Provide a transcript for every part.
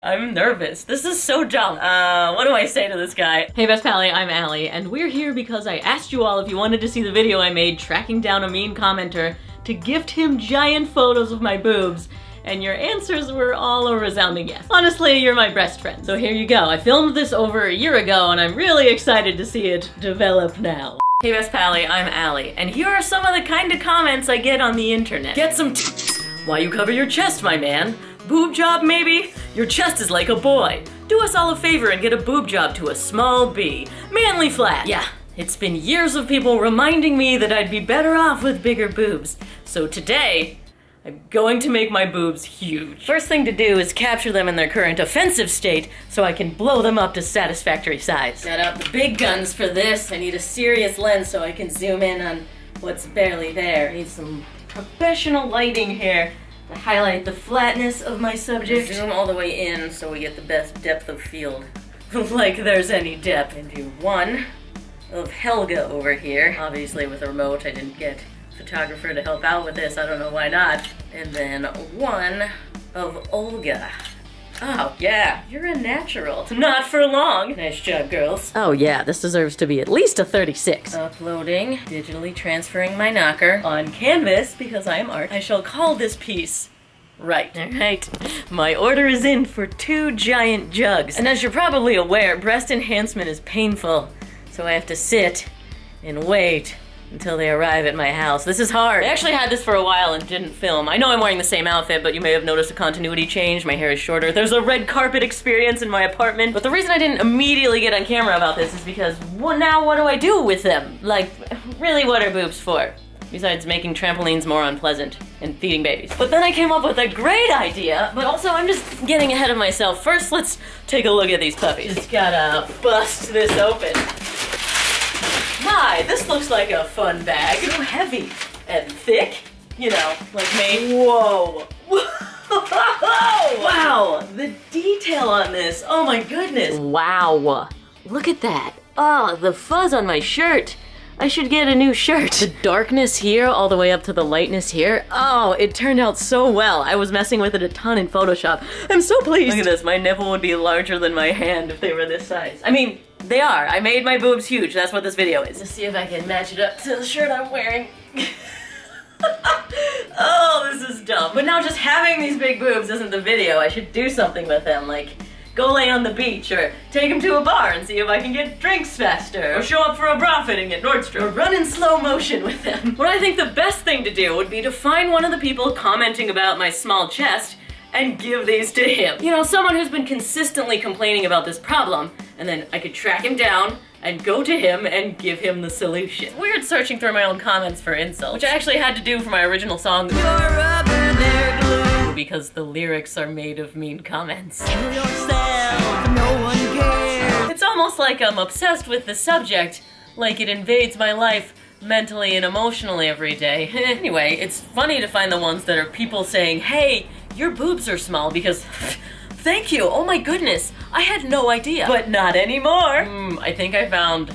I'm nervous. This is so dumb. What do I say to this guy? Hey Best Pally, I'm Allie, and we're here because I asked you all if you wanted to see the video I made tracking down a mean commenter to gift him giant photos of my boobs, and your answers were all a resounding yes. Honestly, you're my best friend. So here you go. I filmed this over a year ago, and I'm really excited to see it develop now. Hey Best Pally, I'm Allie, and here are some of the kind of comments I get on the internet. Get some Why you cover your chest, my man? Boob job, maybe? Your chest is like a boy. Do us all a favor and get a boob job to a small B. Manly flat. Yeah, it's been years of people reminding me that I'd be better off with bigger boobs. So today, I'm going to make my boobs huge. First thing to do is capture them in their current offensive state so I can blow them up to satisfactory size. Got out the big guns for this. I need a serious lens so I can zoom in on what's barely there. I need some professional lighting here to highlight the flatness of my subject. Zoom all the way in so we get the best depth of field. Like there's any depth. And do one of Helga over here. Obviously with a remote I didn't get a photographer to help out with this, I don't know why not. And then one of Olga. Oh yeah, you're a natural. Not for long. Nice job, girls. Oh yeah, this deserves to be at least a 36. Uploading, digitally transferring my knocker on canvas because I am art. I shall call this piece Right. Alright, my order is in for 2 giant jugs. And as you're probably aware, breast enhancement is painful, so I have to sit and wait until they arrive at my house. This is hard. I actually had this for a while and didn't film. I know I'm wearing the same outfit, but you may have noticed a continuity change. My hair is shorter. There's a red carpet experience in my apartment. But the reason I didn't immediately get on camera about this is because, well, now what do I do with them? Like, really, what are boobs for? Besides making trampolines more unpleasant and feeding babies. But then I came up with a great idea, but also I'm just getting ahead of myself. First, let's take a look at these puppies. Just gotta bust this open. My, this looks like a fun bag. So heavy and thick, you know, like me. Whoa. Wow, the detail on this. Oh my goodness. Wow, look at that. Oh, the fuzz on my shirt. I should get a new shirt. The darkness here all the way up to the lightness here. Oh, it turned out so well. I was messing with it a ton in Photoshop. I'm so pleased. Look at this, my nipple would be larger than my hand if they were this size. I mean, they are. I made my boobs huge. That's what this video is. Let's see if I can match it up to the shirt I'm wearing. Oh, this is dumb. But now just having these big boobs isn't the video. I should do something with them, like go lay on the beach, or take them to a bar and see if I can get drinks faster, or show up for a bra fitting at Nordstrom, or run in slow motion with them. What I think the best thing to do would be to find one of the people commenting about my small chest and give these to him. You know, someone who's been consistently complaining about this problem, and then I could track him down and go to him and give him the solution. It's weird searching through my own comments for insults, which I actually had to do for my original song. Because the lyrics are made of mean comments. Kill yourself, no one cares. It's almost like I'm obsessed with the subject, like it invades my life mentally and emotionally every day. Anyway, it's funny to find the ones that are people saying, hey, your boobs are small because thank you, oh my goodness, I had no idea. But not anymore. I think I found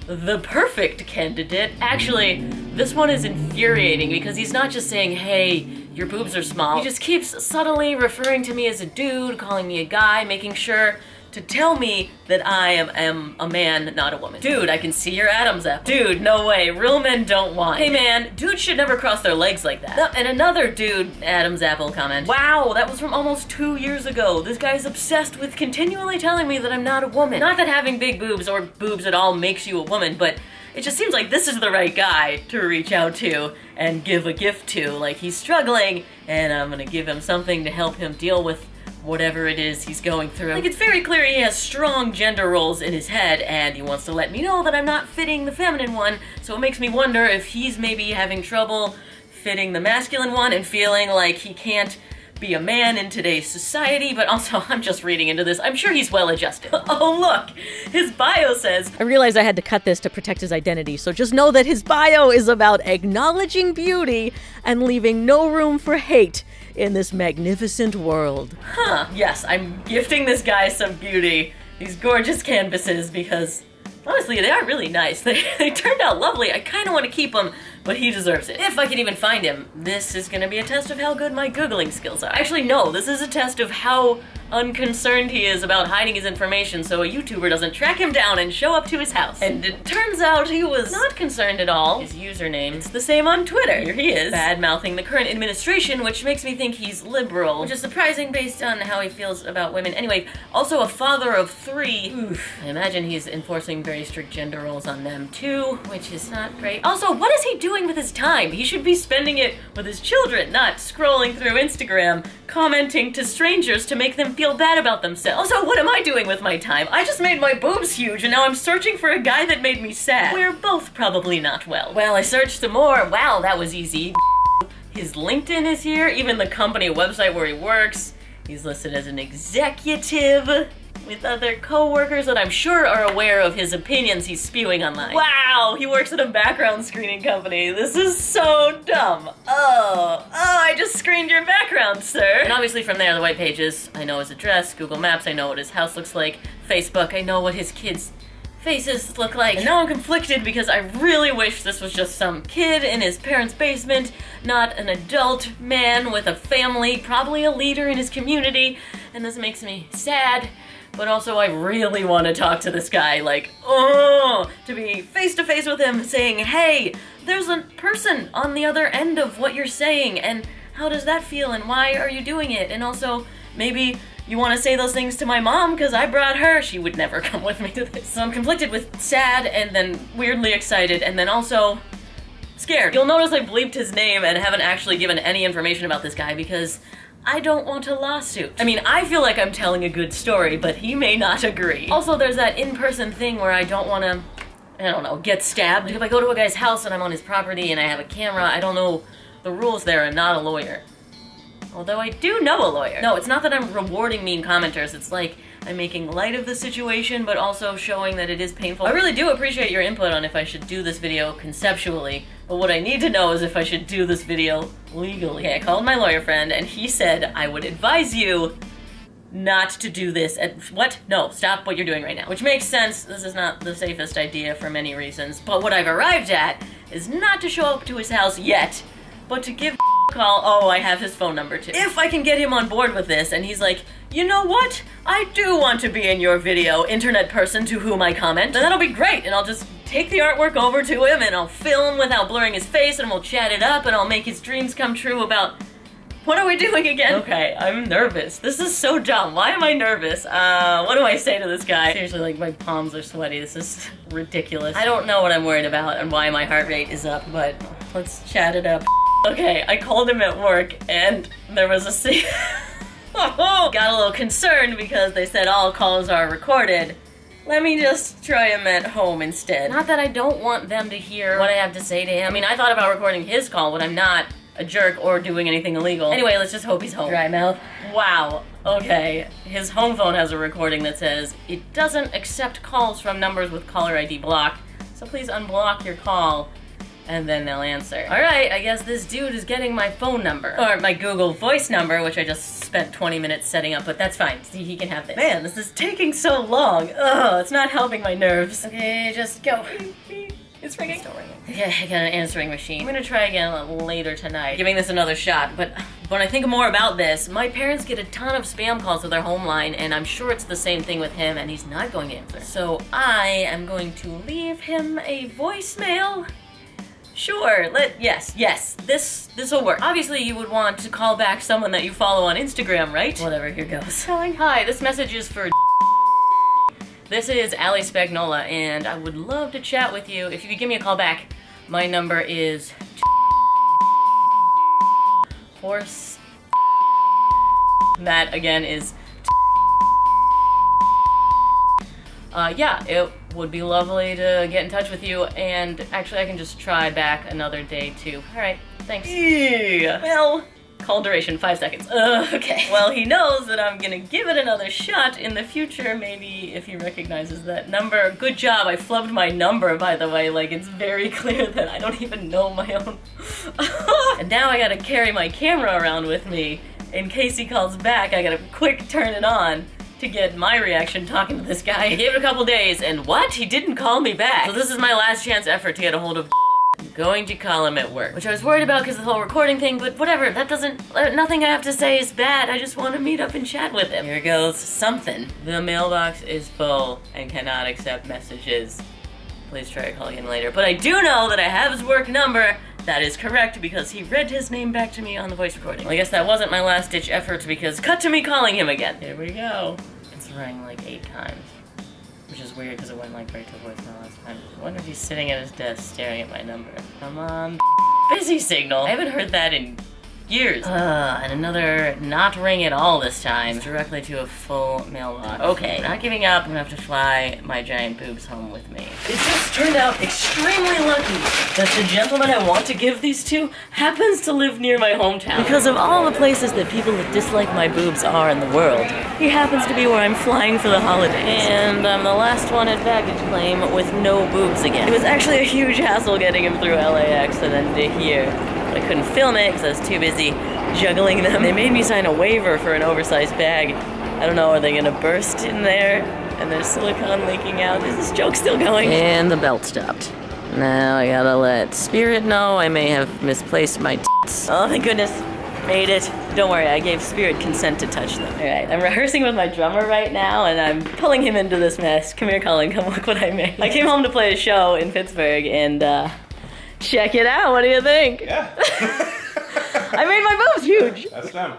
the perfect candidate. Actually, this one is infuriating because he's not just saying, hey, your boobs are small. He just keeps subtly referring to me as a dude, calling me a guy, making sure to tell me that I am a man, not a woman. Dude, I can see your Adam's apple. Dude, no way, real men don't whine. Hey man, dudes should never cross their legs like that. And another dude Adam's apple comment. Wow, that was from almost 2 years ago. This guy's obsessed with continually telling me that I'm not a woman. Not that having big boobs or boobs at all makes you a woman, but it just seems like this is the right guy to reach out to and give a gift to. Like, he's struggling, and I'm gonna give him something to help him deal with whatever it is he's going through. Like, it's very clear he has strong gender roles in his head, and he wants to let me know that I'm not fitting the feminine one, so it makes me wonder if he's maybe having trouble fitting the masculine one and feeling like he can't be a man in today's society, but also I'm just reading into this. I'm sure he's well adjusted. Oh look, his bio says, I realized I had to cut this to protect his identity, so just know that his bio is about acknowledging beauty and leaving no room for hate in this magnificent world. Huh, yes, I'm gifting this guy some beauty, these gorgeous canvases, because honestly, they are really nice. They turned out lovely. I kind of want to keep them, but he deserves it. If I can even find him, this is going to be a test of how good my Googling skills are. Actually, no, this is a test of how unconcerned he is about hiding his information so a YouTuber doesn't track him down and show up to his house. And it turns out he was not concerned at all. His username is the same on Twitter. Here he is, bad-mouthing the current administration, which makes me think he's liberal, which is surprising based on how he feels about women. Anyway, also a father of 3. Oof. I imagine he's enforcing very strict gender roles on them too, which is not great. Also, what is he doing with his time? He should be spending it with his children, not scrolling through Instagram, commenting to strangers to make them feel bad about themselves. Also, what am I doing with my time? I just made my boobs huge and now I'm searching for a guy that made me sad. We're both probably not well. Well, I searched some more. Wow, that was easy. His LinkedIn is here, even the company website where he works. He's listed as an executive with other co-workers that I'm sure are aware of his opinions he's spewing online. Wow, he works at a background screening company. This is so dumb. Oh, I just screened your background, sir. And obviously from there, the white pages, I know his address, Google Maps, I know what his house looks like, Facebook, I know what his kids' faces look like. And now I'm conflicted because I really wish this was just some kid in his parents' basement, not an adult man with a family, probably a leader in his community, and this makes me sad. But also I really want to talk to this guy, like, to be face to face with him saying, hey, there's a person on the other end of what you're saying, and how does that feel, and why are you doing it? And also, maybe you want to say those things to my mom, because I brought her. She would never come with me to this. So I'm conflicted with sad, and then weirdly excited, and then also scared. You'll notice I bleeped his name and haven't actually given any information about this guy because I don't want a lawsuit. I mean, I feel like I'm telling a good story, but he may not agree. Also, there's that in-person thing where I don't want to, I don't know, get stabbed. Like if I go to a guy's house and I'm on his property and I have a camera, I don't know the rules there. I'm not a lawyer. Although I do know a lawyer. No, it's not that I'm rewarding mean commenters. It's like I'm making light of the situation, but also showing that it is painful. I really do appreciate your input on if I should do this video conceptually, but what I need to know is if I should do this video legally. Okay, I called my lawyer friend, and he said I would advise you not to do this. What? No, stop what you're doing right now. Which makes sense. This is not the safest idea for many reasons, but what I've arrived at is not to show up to his house yet, but to give a call. Oh, I have his phone number too. If I can get him on board with this, and he's like, you know what? I do want to be in your video, internet person to whom I comment, then that'll be great, and I'll just take the artwork over to him, and I'll film without blurring his face, and we'll chat it up, and I'll make his dreams come true about... What are we doing again? Okay, I'm nervous. This is so dumb. Why am I nervous? What do I say to this guy? Seriously, like, my palms are sweaty. This is ridiculous. I don't know what I'm worried about and why my heart rate is up, but let's chat it up. Okay, I called him at work, and there was a got a little concerned because they said all calls are recorded. Let me just try him at home instead. Not that I don't want them to hear what I have to say to him. I mean, I thought about recording his call, but I'm not a jerk or doing anything illegal. Anyway, let's just hope he's home. Dry mouth. Wow. Okay. His home phone has a recording that says, it doesn't accept calls from numbers with caller ID blocked, so please unblock your call. And then they'll answer. Alright, I guess this dude is getting my phone number. Or my Google Voice number, which I just spent 20 minutes setting up, but that's fine. See, he can have this. Man, this is taking so long. Ugh, it's not helping my nerves. Okay, just go. It's ringing. Still ringing. Okay, I got an answering machine. I'm gonna try again later tonight, giving this another shot, but when I think more about this, my parents get a ton of spam calls to their home line, and I'm sure it's the same thing with him, and he's not going to answer. So I am going to leave him a voicemail. Sure, yes, this will work. Obviously, you would want to call back someone that you follow on Instagram, right? Whatever, here goes. Hi, this message is for This is Spagnola, and I would love to chat with you. If you could give me a call back, my number is horse. That, again, is yeah, it would be lovely to get in touch with you, and actually I can just try back another day too. Alright, thanks. Well, call duration 5 seconds. Okay. Well, he knows that I'm gonna give it another shot in the future, maybe if he recognizes that number. Good job, I flubbed my number, by the way. Like, it's very clear that I don't even know my own. And now I gotta carry my camera around with me. In case he calls back, I gotta quick turn it on to get my reaction talking to this guy. I gave it a couple days, and what? He didn't call me back. So this is my last chance effort to get a hold of going to call him at work, which I was worried about because of the whole recording thing, but whatever, that doesn't, nothing I have to say is bad. I just want to meet up and chat with him. Here goes something. The mailbox is full and cannot accept messages. Please try calling in later. But I do know that I have his work number. That is correct because he read his name back to me on the voice recording. Well, I guess that wasn't my last ditch effort because cut to me calling him again. Here we go. It's rang like 8 times. Which is weird because it went like right to voicemail last time. I wonder if he's sitting at his desk staring at my number. Come on. Busy signal. I haven't heard that in years. And another not ring at all this time. Directly to a full mailbox. Okay, not giving up. I'm gonna have to fly my giant boobs home with me. It just turned out extremely lucky that the gentleman I want to give these to happens to live near my hometown. Because of all the places that people that dislike my boobs are in the world, he happens to be where I'm flying for the holidays. And I'm the last one at baggage claim with no boobs again. It was actually a huge hassle getting him through LAX and then to here. I couldn't film it because I was too busy juggling them. They made me sign a waiver for an oversized bag. I don't know, are they gonna burst in there? And there's silicone leaking out. Is this joke still going? And the belt stopped. Now I gotta let Spirit know I may have misplaced my tits. Oh, thank goodness. Made it. Don't worry, I gave Spirit consent to touch them. Alright, I'm rehearsing with my drummer right now, and I'm pulling him into this mess. Come here, Colin, come look what I made. I came home to play a show in Pittsburgh, and check it out, what do you think? Yeah. I made my boobs huge. That's them.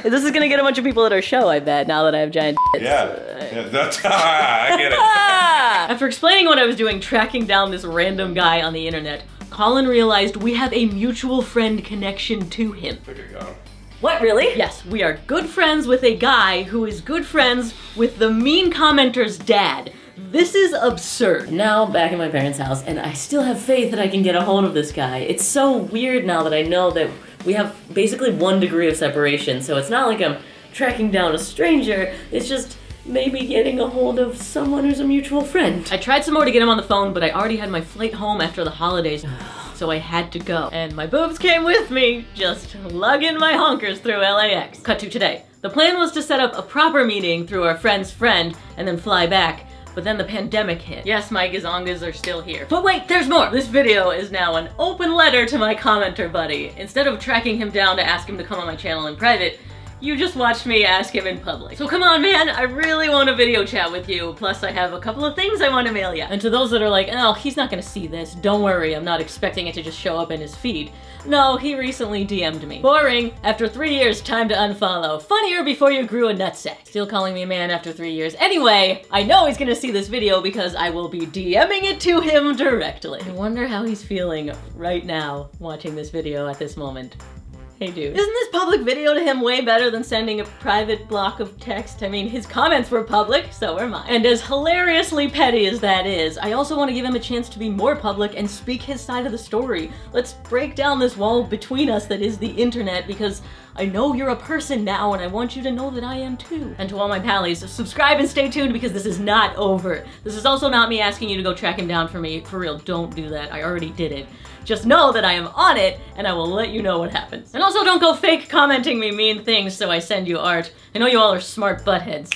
This is gonna get a bunch of people at our show, I bet, now that I have giant tits. Yeah, that's, I get it. After explaining what I was doing, tracking down this random guy on the internet, Colin realized we have a mutual friend connection to him. There you go. What, really? Yes, we are good friends with a guy who is good friends with the mean commenter's dad. This is absurd. Now back in my parents' house, and I still have faith that I can get a hold of this guy. It's so weird now that I know that we have basically 1 degree of separation, so it's not like I'm tracking down a stranger, it's just maybe getting a hold of someone who's a mutual friend. I tried some more to get him on the phone, but I already had my flight home after the holidays, so I had to go. And my boobs came with me, just lugging my honkers through LAX. Cut to today. The plan was to set up a proper meeting through our friend's friend and then fly back. But then the pandemic hit. Yes, my gazongas are still here. But wait, there's more! This video is now an open letter to my commenter buddy. Instead of tracking him down to ask him to come on my channel in private, you just watched me ask him in public. So come on, man, I really want a video chat with you. Plus, I have a couple of things I want to mail you. And to those that are like, oh, he's not gonna see this, don't worry, I'm not expecting it to just show up in his feed. No, he recently DM'd me. Boring. After 3 years, time to unfollow. Funnier before you grew a nutsack. Still calling me a man after 3 years. Anyway, I know he's gonna see this video because I will be DMing it to him directly. I wonder how he's feeling right now watching this video at this moment. Hey dude. Isn't this public video to him way better than sending a private block of text? I mean, his comments were public, so were mine. And as hilariously petty as that is, I also want to give him a chance to be more public and speak his side of the story. Let's break down this wall between us that is the internet, because I know you're a person now and I want you to know that I am too. And to all my pallies, subscribe and stay tuned because this is not over. This is also not me asking you to go track him down for me. For real, don't do that. I already did it. Just know that I am on it, and I will let you know what happens. And also don't go fake commenting me mean things so I send you art. I know you all are smart buttheads.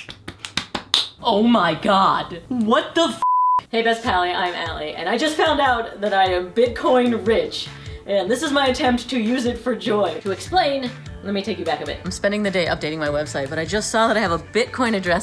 Oh my god. What the f? Hey Best Pally, I'm Allie, and I just found out that I am Bitcoin rich. And this is my attempt to use it for joy. To explain, let me take you back a bit. I'm spending the day updating my website, but I just saw that I have a Bitcoin address